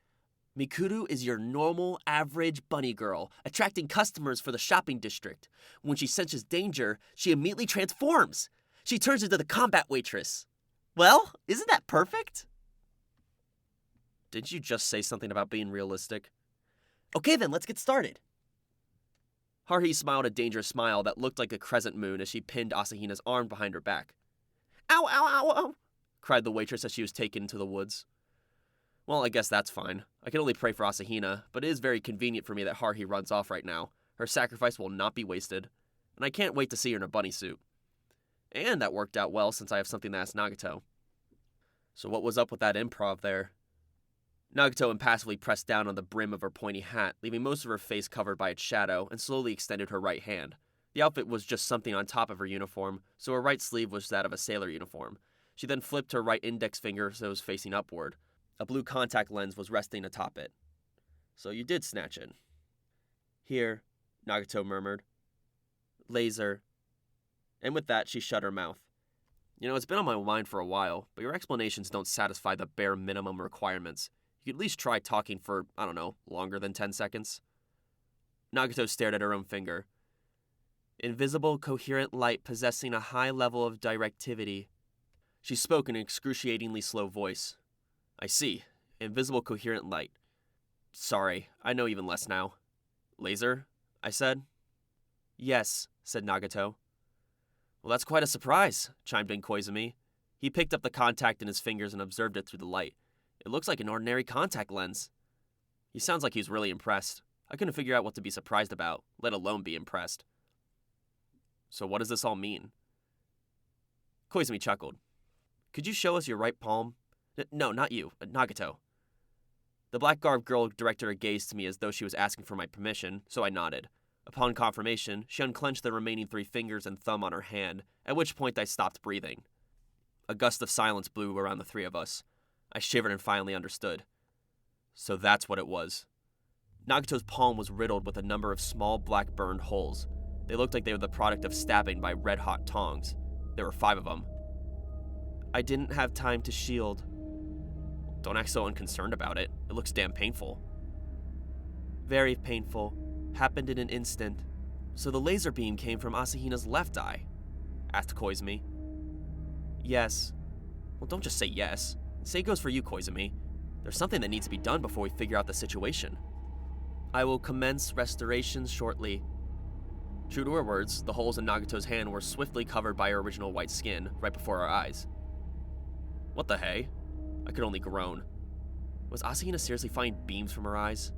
Mikuru is your normal, average bunny girl, attracting customers for the shopping district. When she senses danger, she immediately transforms. She turns into the combat waitress. Well, isn't that perfect? Didn't you just say something about being realistic? Okay then, let's get started. Haruhi smiled a dangerous smile that looked like a crescent moon as she pinned Asahina's arm behind her back. Ow, ow, ow, ow, cried the waitress as she was taken into the woods. Well, I guess that's fine. I can only pray for Asahina, but it is very convenient for me that Haruhi runs off right now. Her sacrifice will not be wasted, and I can't wait to see her in a bunny suit. And that worked out well since I have something to ask Nagato. So what was up with that improv there? Nagato impassively pressed down on the brim of her pointy hat, leaving most of her face covered by its shadow, and slowly extended her right hand. The outfit was just something on top of her uniform, so her right sleeve was that of a sailor uniform. She then flipped her right index finger so it was facing upward. A blue contact lens was resting atop it. So you did snatch it. Here, Nagato murmured. Laser. And with that, she shut her mouth. You know, it's been on my mind for a while, but your explanations don't satisfy the bare minimum requirements. You could at least try talking for, I don't know, longer than 10 seconds. Nagato stared at her own finger. Invisible, coherent light possessing a high level of directivity. She spoke in an excruciatingly slow voice. I see. Invisible, coherent light. Sorry, I know even less now. Laser? I said. Yes, said Nagato. Well, that's quite a surprise, chimed in Koizumi. He picked up the contact in his fingers and observed it through the light. It looks like an ordinary contact lens. He sounds like he's really impressed. I couldn't figure out what to be surprised about, let alone be impressed. So what does this all mean? Koizumi chuckled. Could you show us your right palm? No, not you, Nagato. The black-garbed girl directed her gaze to me as though she was asking for my permission, so I nodded. Upon confirmation, she unclenched the remaining 3 fingers and thumb on her hand, at which point I stopped breathing. A gust of silence blew around the 3 of us. I shivered and finally understood. So that's what it was. Nagato's palm was riddled with a number of small black burned holes. They looked like they were the product of stabbing by red-hot tongs. There were 5 of them. I didn't have time to shield. Don't act so unconcerned about it. It looks damn painful. Very painful. Happened in an instant. So the laser beam came from Asahina's left eye? Asked Koizumi. Yes. Well, don't just say yes. Say goes for you, Koizumi. There's something that needs to be done before we figure out the situation. I will commence restoration shortly. True to her words, the holes in Nagato's hand were swiftly covered by her original white skin, right before our eyes. What the hey? I could only groan. Was Asahina seriously firing beams from her eyes?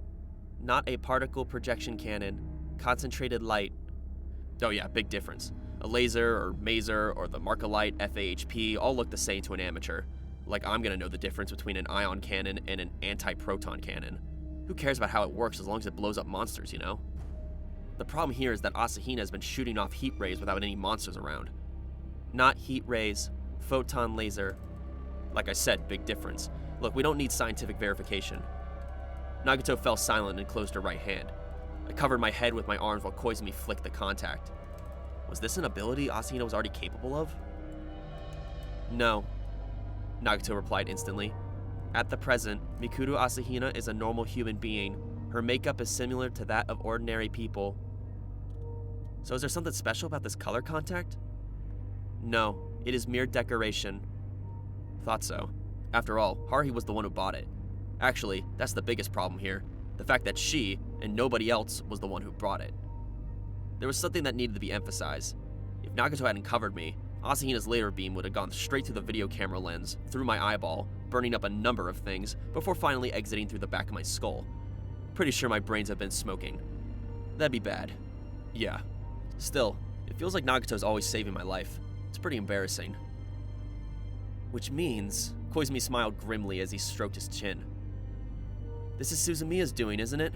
Not a particle projection cannon. Concentrated light. Oh yeah, big difference. A laser or maser or the Markalite FAHP all look the same to an amateur. Like I'm gonna know the difference between an ion cannon and an anti-proton cannon. Who cares about how it works as long as it blows up monsters, you know? The problem here is that Asahina has been shooting off heat rays without any monsters around. Not heat rays. Photon laser. Like I said, big difference. Look, we don't need scientific verification. Nagato fell silent and closed her right hand. I covered my head with my arms while Koizumi flicked the contact. Was this an ability Asahina was already capable of? No, Nagato replied instantly. At the present, Mikuru Asahina is a normal human being. Her makeup is similar to that of ordinary people. So is there something special about this color contact? No, it is mere decoration. Thought so. After all, Haruhi was the one who bought it. Actually, that's the biggest problem here. The fact that she, and nobody else, was the one who brought it. There was something that needed to be emphasized. If Nagato hadn't covered me, Asahina's laser beam would have gone straight through the video camera lens, through my eyeball, burning up a number of things, before finally exiting through the back of my skull. Pretty sure my brains have been smoking. That'd be bad. Yeah. Still, it feels like Nagato's always saving my life. It's pretty embarrassing. Which means, Koizumi smiled grimly as he stroked his chin. This is Suzumiya's doing, isn't it?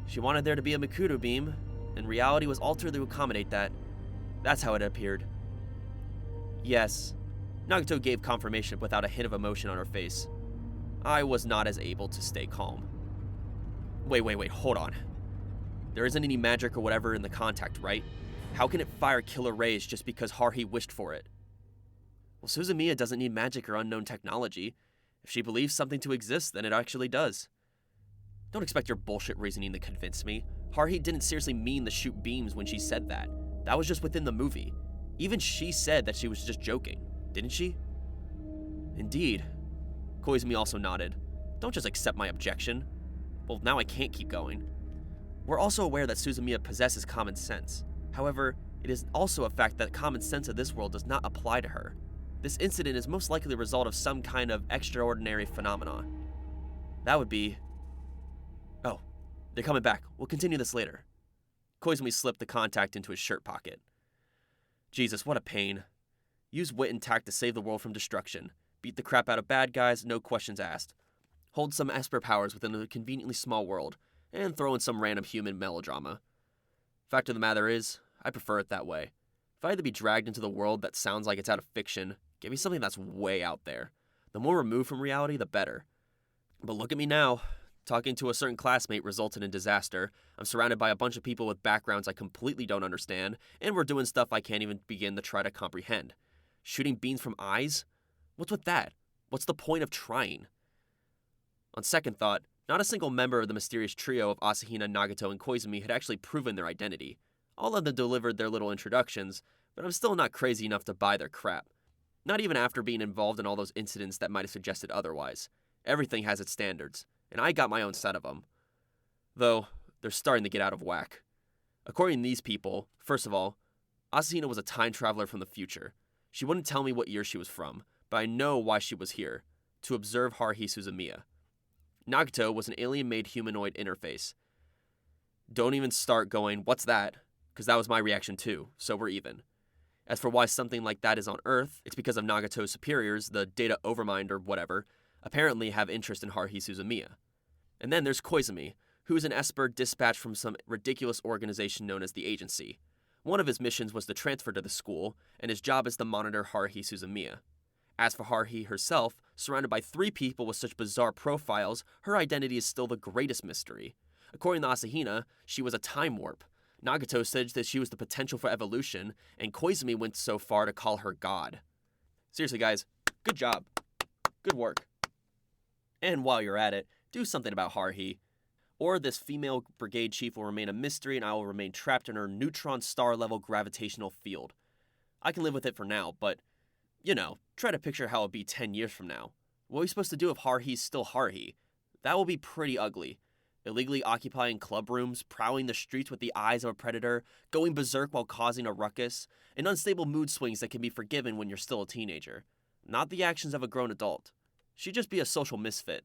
She wanted there to be a Mikuru beam, and reality was altered to accommodate that. That's how it appeared. Yes. Nagato gave confirmation without a hint of emotion on her face. I was not as able to stay calm. Wait, hold on. There isn't any magic or whatever in the contact, right? How can it fire killer rays just because Haruhi wished for it? Well, Suzumiya doesn't need magic or unknown technology. If she believes something to exist, then it actually does. Don't expect your bullshit reasoning to convince me. Haruhi didn't seriously mean to shoot beams when she said that. That was just within the movie. Even she said that she was just joking, didn't she? Indeed. Koizumi also nodded. Don't just accept my objection. Well, now I can't keep going. We're also aware that Suzumiya possesses common sense. However, it is also a fact that common sense of this world does not apply to her. This incident is most likely the result of some kind of extraordinary phenomenon. That would be... Oh, they're coming back. We'll continue this later. Koizumi slipped the contact into his shirt pocket. Jesus, what a pain. Use wit and tact to save the world from destruction. Beat the crap out of bad guys, no questions asked. Hold some Esper powers within a conveniently small world, and throw in some random human melodrama. Fact of the matter is, I prefer it that way. If I had to be dragged into the world that sounds like it's out of fiction, give me something that's way out there. The more removed from reality, the better. But look at me now. Talking to a certain classmate resulted in disaster. I'm surrounded by a bunch of people with backgrounds I completely don't understand, and we're doing stuff I can't even begin to try to comprehend. Shooting beams from eyes? What's with that? What's the point of trying? On second thought, not a single member of the mysterious trio of Asahina, Nagato, and Koizumi had actually proven their identity. All of them delivered their little introductions, but I'm still not crazy enough to buy their crap. Not even after being involved in all those incidents that might have suggested otherwise. Everything has its standards, and I got my own set of them. Though, they're starting to get out of whack. According to these people, first of all, Asahina was a time traveler from the future. She wouldn't tell me what year she was from, but I know why she was here, to observe Haruhi Suzumiya. Nagato was an alien-made humanoid interface. Don't even start going, what's that? Because that was my reaction too, so we're even. As for why something like that is on Earth, it's because of Nagato's superiors, the Data Overmind or whatever, apparently have interest in Haruhi Suzumiya. And then there's Koizumi, who is an Esper dispatched from some ridiculous organization known as the Agency. One of his missions was to transfer to the school, and his job is to monitor Haruhi Suzumiya. As for Haruhi herself, surrounded by 3 people with such bizarre profiles, her identity is still the greatest mystery. According to Asahina, she was a time warp. Nagato said that she was the potential for evolution, and Koizumi went so far to call her God. Seriously, guys, good job. Good work. And while you're at it, do something about Haruhi. Or this female brigade chief will remain a mystery and I will remain trapped in her neutron star-level gravitational field. I can live with it for now, but, try to picture how it'll be 10 years from now. What are we supposed to do if Haruhi's still Haruhi? That will be pretty ugly. Illegally occupying club rooms, prowling the streets with the eyes of a predator, going berserk while causing a ruckus, and unstable mood swings that can be forgiven when you're still a teenager. Not the actions of a grown adult. She'd just be a social misfit.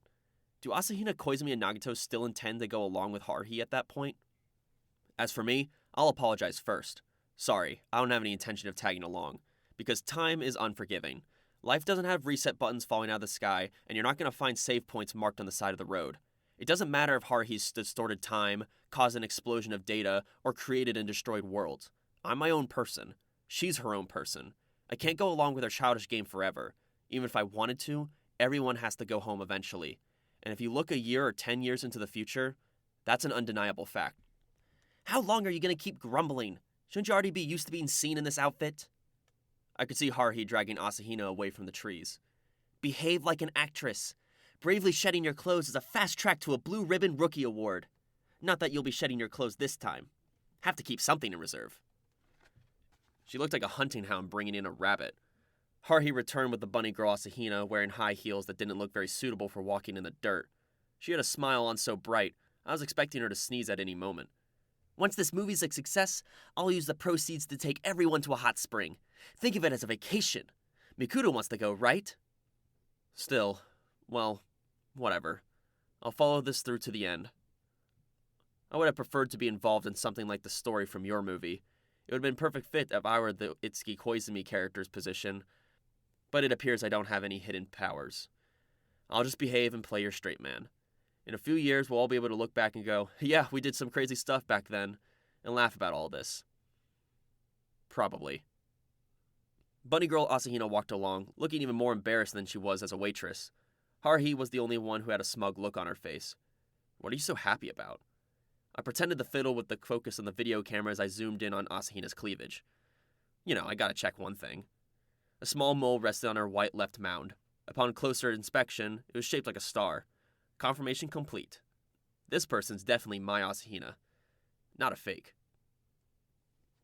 Do Asahina, Koizumi, and Nagato still intend to go along with Haruhi at that point? As for me, I'll apologize first. Sorry, I don't have any intention of tagging along. Because time is unforgiving. Life doesn't have reset buttons falling out of the sky, and you're not going to find save points marked on the side of the road. It doesn't matter if Haruhi's distorted time, caused an explosion of data, or created and destroyed worlds. I'm my own person. She's her own person. I can't go along with her childish game forever. Even if I wanted to, everyone has to go home eventually. And if you look a year or 10 years into the future, that's an undeniable fact. How long are you going to keep grumbling? Shouldn't you already be used to being seen in this outfit? I could see Haruhi dragging Asahina away from the trees. Behave like an actress. Bravely shedding your clothes is a fast track to a Blue Ribbon Rookie Award. Not that you'll be shedding your clothes this time. Have to keep something in reserve. She looked like a hunting hound bringing in a rabbit. Haruhi returned with the bunny girl Asahina wearing high heels that didn't look very suitable for walking in the dirt. She had a smile on so bright, I was expecting her to sneeze at any moment. Once this movie's a success, I'll use the proceeds to take everyone to a hot spring. Think of it as a vacation. Mikuto wants to go, right? Still, well, whatever. I'll follow this through to the end. I would have preferred to be involved in something like the story from your movie. It would have been a perfect fit if I were the Itsuki Koizumi character's position, but it appears I don't have any hidden powers. I'll just behave and play your straight man. In a few years, we'll all be able to look back and go, yeah, we did some crazy stuff back then, and laugh about all this. Probably. Bunny girl Asahina walked along, looking even more embarrassed than she was as a waitress. Haruhi was the only one who had a smug look on her face. What are you so happy about? I pretended to fiddle with the focus on the video camera as I zoomed in on Asahina's cleavage. You know, I gotta check one thing. A small mole rested on her white left mound. Upon closer inspection, it was shaped like a star. Confirmation complete. This person's definitely my Asahina. Not a fake.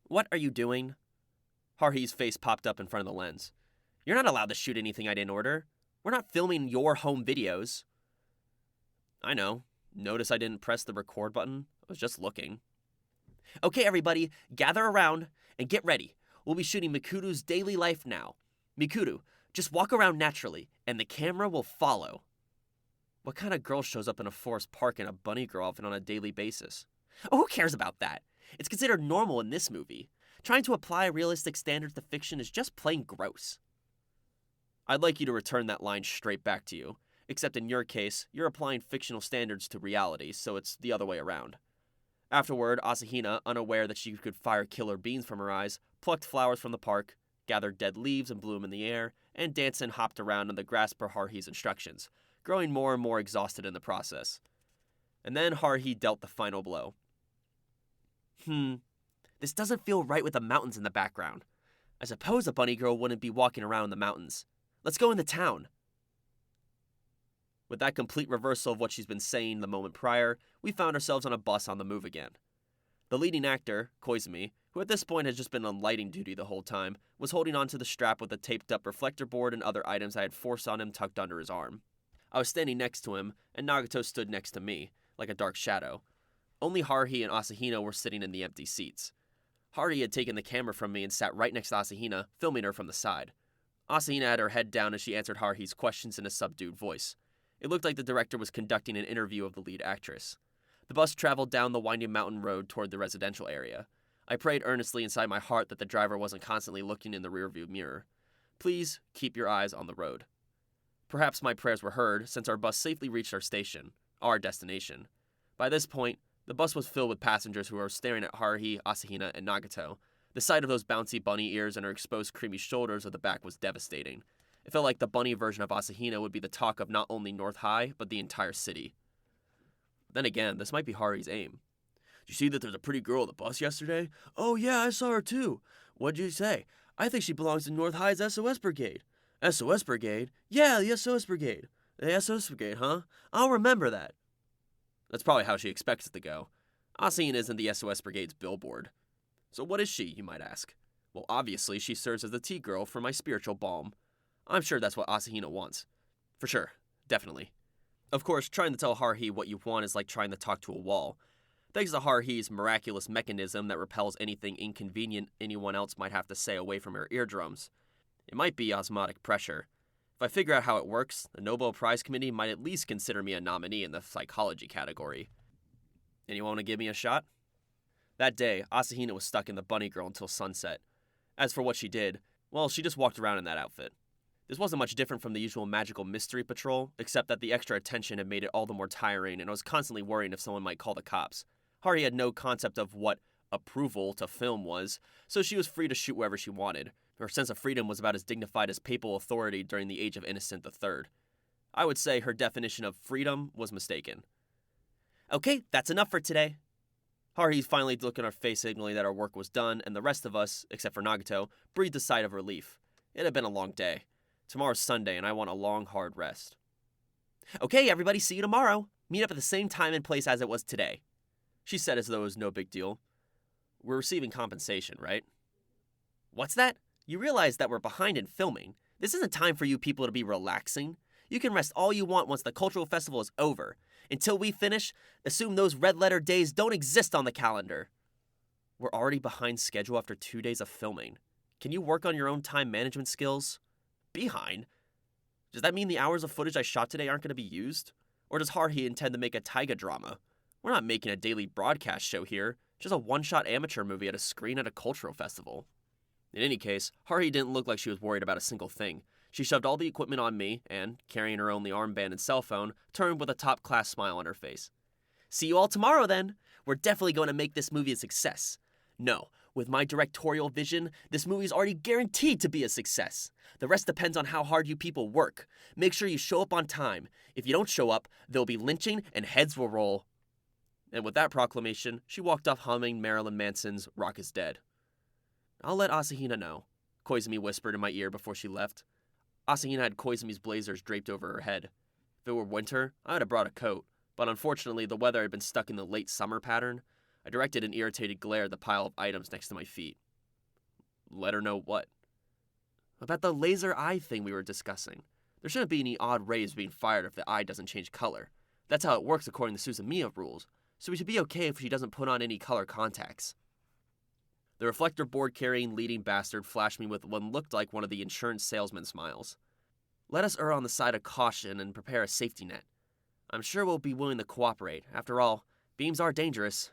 What are you doing? Haruhi's face popped up in front of the lens. You're not allowed to shoot anything I didn't order. We're not filming your home videos. I know. Notice I didn't press the record button? I was just looking. Okay, everybody, gather around and get ready. We'll be shooting Mikuru's daily life now. Mikuru, just walk around naturally, and the camera will follow. What kind of girl shows up in a forest park in a bunny girl outfit on a daily basis? Oh, who cares about that? It's considered normal in this movie. Trying to apply realistic standards to fiction is just plain gross. I'd like you to return that line straight back to you, except in your case, you're applying fictional standards to reality, so it's the other way around. Afterward, Asahina, unaware that she could fire killer beans from her eyes, plucked flowers from the park, gathered dead leaves and blew them in the air, and danced and hopped around in the grass per Haruhi's instructions, growing more and more exhausted in the process. And then Haruhi dealt the final blow. This doesn't feel right with the mountains in the background. I suppose a bunny girl wouldn't be walking around in the mountains. Let's go into town. With that complete reversal of what she's been saying the moment prior, we found ourselves on a bus on the move again. The leading actor, Koizumi, who at this point had just been on lighting duty the whole time, was holding onto the strap with a taped-up reflector board and other items I had forced on him tucked under his arm. I was standing next to him, and Nagato stood next to me, like a dark shadow. Only Haruhi and Asahina were sitting in the empty seats. Haruhi had taken the camera from me and sat right next to Asahina, filming her from the side. Asahina had her head down as she answered Haruhi's questions in a subdued voice. It looked like the director was conducting an interview of the lead actress. The bus traveled down the winding mountain road toward the residential area. I prayed earnestly inside my heart that the driver wasn't constantly looking in the rearview mirror. Please keep your eyes on the road. Perhaps my prayers were heard, since our bus safely reached our station, our destination. By this point, the bus was filled with passengers who were staring at Haruhi, Asahina, and Nagato. The sight of those bouncy bunny ears and her exposed creamy shoulders at the back was devastating. It felt like the bunny version of Asahina would be the talk of not only North High, but the entire city. Then again, this might be Haruhi's aim. Did you see that there's a pretty girl on the bus yesterday? Oh yeah, I saw her too. What'd you say? I think she belongs to North High's SOS Brigade. SOS Brigade? Yeah, the SOS Brigade. The SOS Brigade, huh? I'll remember that. That's probably how she expects it to go. Asahina isn't the SOS Brigade's billboard. So what is she, you might ask? Well, obviously she serves as the tea girl for my spiritual balm. I'm sure that's what Asahina wants. For sure. Definitely. Of course, trying to tell Haruhi what you want is like trying to talk to a wall. Thanks to Haruhi's miraculous mechanism that repels anything inconvenient anyone else might have to say away from her eardrums. It might be osmotic pressure. If I figure out how it works, the Nobel Prize Committee might at least consider me a nominee in the psychology category. Anyone want to give me a shot? That day, Asahina was stuck in the bunny girl until sunset. As for what she did, well, she just walked around in that outfit. This wasn't much different from the usual magical mystery patrol, except that the extra attention had made it all the more tiring, and I was constantly worrying if someone might call the cops. Haruhi had no concept of what approval to film was, so she was free to shoot wherever she wanted. Her sense of freedom was about as dignified as papal authority during the age of Innocent III. I would say her definition of freedom was mistaken. Okay, that's enough for today. Haruhi finally looked in our face, signaling that our work was done, and the rest of us, except for Nagato, breathed a sigh of relief. It had been a long day. Tomorrow's Sunday, and I want a long, hard rest. Okay, everybody, see you tomorrow. Meet up at the same time and place as it was today. She said as though it was no big deal. We're receiving compensation, right? What's that? You realize that we're behind in filming. This isn't time for you people to be relaxing. You can rest all you want once the cultural festival is over. Until we finish, assume those red-letter days don't exist on the calendar. We're already behind schedule after 2 days of filming. Can you work on your own time management skills? Behind? Does that mean the hours of footage I shot today aren't going to be used? Or does Haruhi intend to make a taiga drama? We're not making a daily broadcast show here, just a one-shot amateur movie at a screen at a cultural festival. In any case, Haruhi didn't look like she was worried about a single thing. She shoved all the equipment on me, and, carrying her only armband and cell phone, turned with a top-class smile on her face. See you all tomorrow, then! We're definitely going to make this movie a success. No, With my directorial vision, this movie's already guaranteed to be a success. The rest depends on how hard you people work. Make sure you show up on time. If you don't show up, there'll be lynching and heads will roll. And with that proclamation, she walked off humming Marilyn Manson's Rock is Dead. I'll let Asahina know, Koizumi whispered in my ear before she left. Asahina had Koizumi's blazers draped over her head. If it were winter, I would have brought a coat, but unfortunately the weather had been stuck in the late summer pattern. I directed an irritated glare at the pile of items next to my feet. Let her know what? About the laser eye thing we were discussing. There shouldn't be any odd rays being fired if the eye doesn't change color. That's how it works according to Suzumiya rules, so we should be okay if she doesn't put on any color contacts. The reflector board-carrying leading bastard flashed me with what looked like one of the insurance salesman's smiles. Let us err on the side of caution and prepare a safety net. I'm sure we'll be willing to cooperate. After all, beams are dangerous.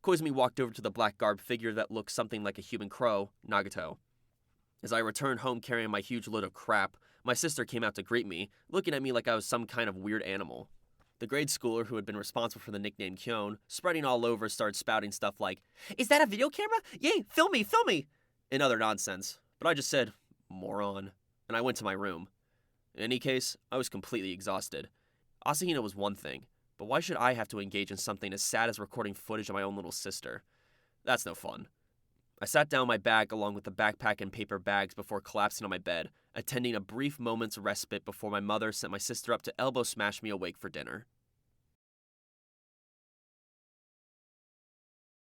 Koizumi walked over to the black-garbed figure that looked something like a human crow, Nagato. As I returned home carrying my huge load of crap, my sister came out to greet me, looking at me like I was some kind of weird animal. The grade schooler who had been responsible for the nickname Kyon, spreading all over, started spouting stuff like, "Is that a video camera? Yay, film me! And other nonsense. But I just said, moron, and I went to my room. In any case, I was completely exhausted. Asahina was one thing, but why should I have to engage in something as sad as recording footage of my own little sister? That's no fun. I sat down my bag along with the backpack and paper bags before collapsing on my bed, attending a brief moment's respite before my mother sent my sister up to elbow smash me awake for dinner.